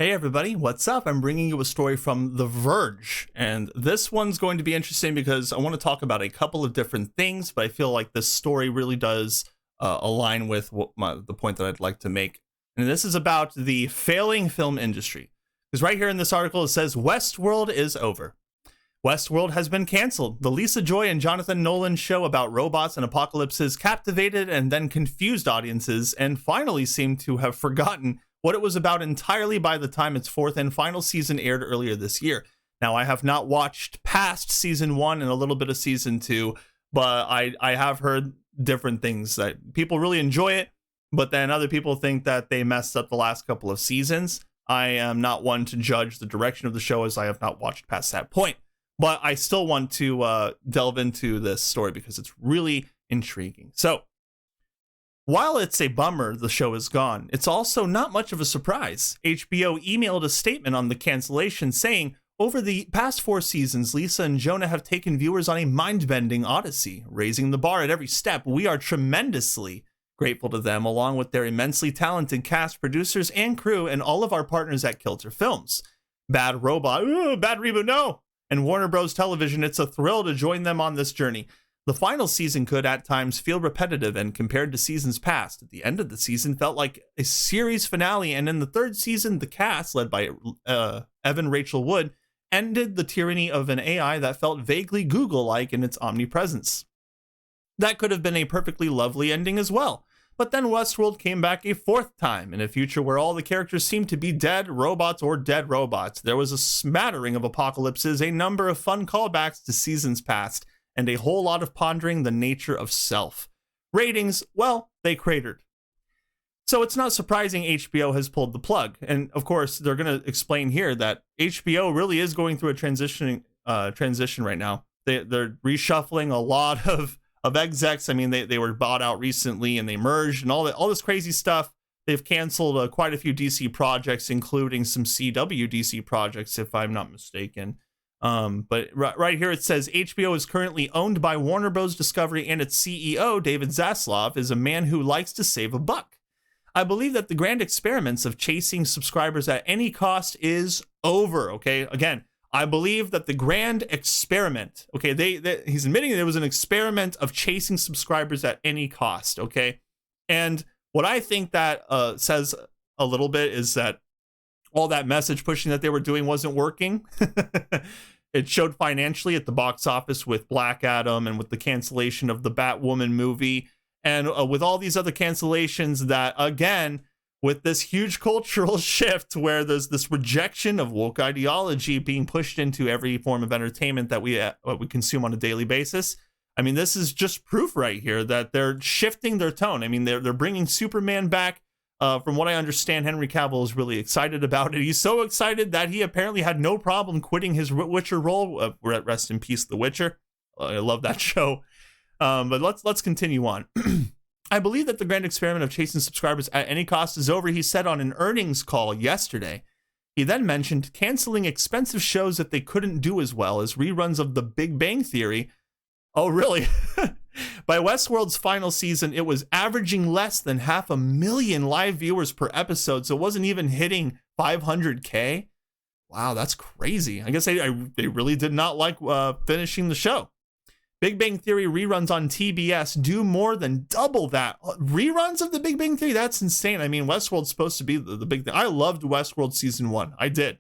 Hey everybody, what's up? I'm bringing you a story from The Verge, and this one's going to be interesting because I want to talk about a couple of different things, but I feel like this story really does align with the point that I'd like to make. And this is about the failing film industry. Because right here in this article it says, Westworld is over. Westworld has been canceled. The Lisa Joy and Jonathan Nolan show about robots and apocalypses captivated and then confused audiences and finally seemed to have forgotten what it was about entirely by the time its fourth and final season aired earlier this year. Now, I have not watched past season 1 and a little bit of season 2, but I have heard different things that people really enjoy it, but then other people think that they messed up the last couple of seasons. I am not one to judge the direction of the show as I have not watched past that point, but I still want to delve into this story because it's really intriguing. So, while it's a bummer the show is gone, it's also not much of a surprise. HBO emailed a statement on the cancellation saying, over the past 4 seasons, Lisa and Jonah have taken viewers on a mind-bending odyssey, raising the bar at every step. We are tremendously grateful to them, along with their immensely talented cast, producers, and crew, and all of our partners at Kilter Films. Bad Reboot, no! And Warner Bros. Television, it's a thrill to join them on this journey. The final season could at times feel repetitive, and compared to seasons past, at the end of the season felt like a series finale, and in the third season, the cast, led by Evan Rachel Wood, ended the tyranny of an AI that felt vaguely Google-like in its omnipresence. That could have been a perfectly lovely ending as well, but then Westworld came back a 4th time, in a future where all the characters seemed to be dead robots or dead robots. There was a smattering of apocalypses, a number of fun callbacks to seasons past, and a whole lot of pondering the nature of self. Ratings, well, they cratered. So it's not surprising HBO has pulled the plug. And of course, they're going to explain here that HBO really is going through a transition right now. They're reshuffling a lot of execs. I mean, they were bought out recently and they merged and all this crazy stuff. They've canceled quite a few DC projects, including some CW DC projects, if I'm not mistaken. But right here it says HBO is currently owned by Warner Bros. Discovery, and its CEO, David Zaslav, is a man who likes to save a buck. I believe that the grand experiments of chasing subscribers at any cost is over, okay? Again, I believe that the grand experiment, okay, he's admitting there was an experiment of chasing subscribers at any cost, okay? And what I think that says a little bit is that all that message pushing that they were doing wasn't working. It showed financially at the box office with Black Adam and with the cancellation of the Batwoman movie. And with all these other cancellations that, again, with this huge cultural shift where there's this rejection of woke ideology being pushed into every form of entertainment that we consume on a daily basis. I mean, this is just proof right here that they're shifting their tone. I mean, they're bringing Superman back. From what I understand, Henry Cavill is really excited about it. He's so excited that he apparently had no problem quitting his Witcher role. Rest in peace, The Witcher. I love that show. But let's continue on. I believe that the grand experiment of chasing subscribers at any cost is over, he said on an earnings call yesterday. He then mentioned canceling expensive shows that they couldn't do as well as reruns of The Big Bang Theory. Oh, really? By Westworld's final season, it was averaging less than 500,000 live viewers per episode, so it wasn't even hitting 500K. Wow, that's crazy. I guess they really did not like finishing the show. Big Bang Theory reruns on TBS do more than double that. Reruns of The Big Bang Theory? That's insane. I mean, Westworld's supposed to be the big thing. I loved Westworld season 1. I did.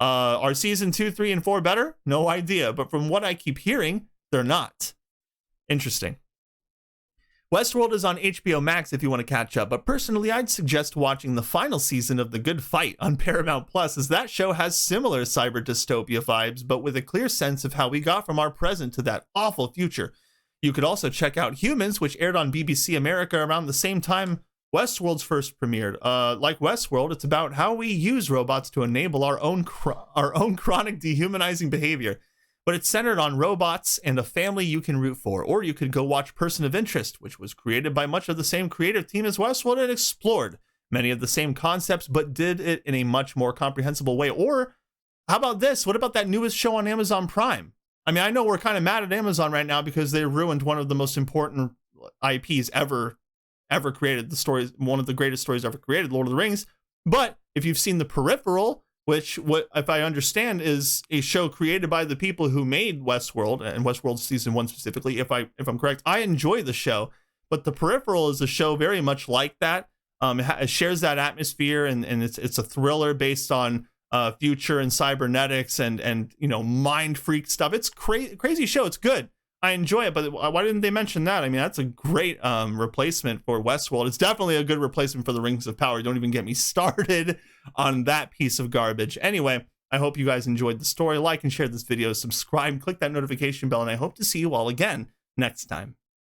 Are season 2, 3, and 4 better? No idea. But from what I keep hearing, they're not. Interesting. Westworld is on HBO Max if you want to catch up, but personally I'd suggest watching the final season of The Good Fight on Paramount Plus, as that show has similar cyber dystopia vibes, but with a clear sense of how we got from our present to that awful future. You could also check out Humans, which aired on BBC America around the same time Westworld's first premiered. Like Westworld, it's about how we use robots to enable our own chronic dehumanizing behavior. But it's centered on robots and a family you can root for. Or you could go watch Person of Interest, which was created by much of the same creative team as Westworld and explored many of the same concepts, but did it in a much more comprehensible way. Or how about this? What about that newest show on Amazon Prime? I mean, I know we're kind of mad at Amazon right now because they ruined one of the most important IPs ever created. The stories, one of the greatest stories ever created, Lord of the Rings. But if you've seen The Peripheral, which, what if I understand, is a show created by the people who made Westworld, and Westworld season 1 specifically, if I'm correct. I enjoy the show, but The Peripheral is a show very much like that. It shares that atmosphere, and it's a thriller based on future and cybernetics and mind freak stuff. It's crazy show. It's good. I enjoy it, but why didn't they mention that? I mean, that's a great replacement for Westworld. It's definitely a good replacement for the Rings of Power. Don't even get me started on that piece of garbage. Anyway, I hope you guys enjoyed the story. Like and share this video, subscribe, click that notification bell, and I hope to see you all again next time.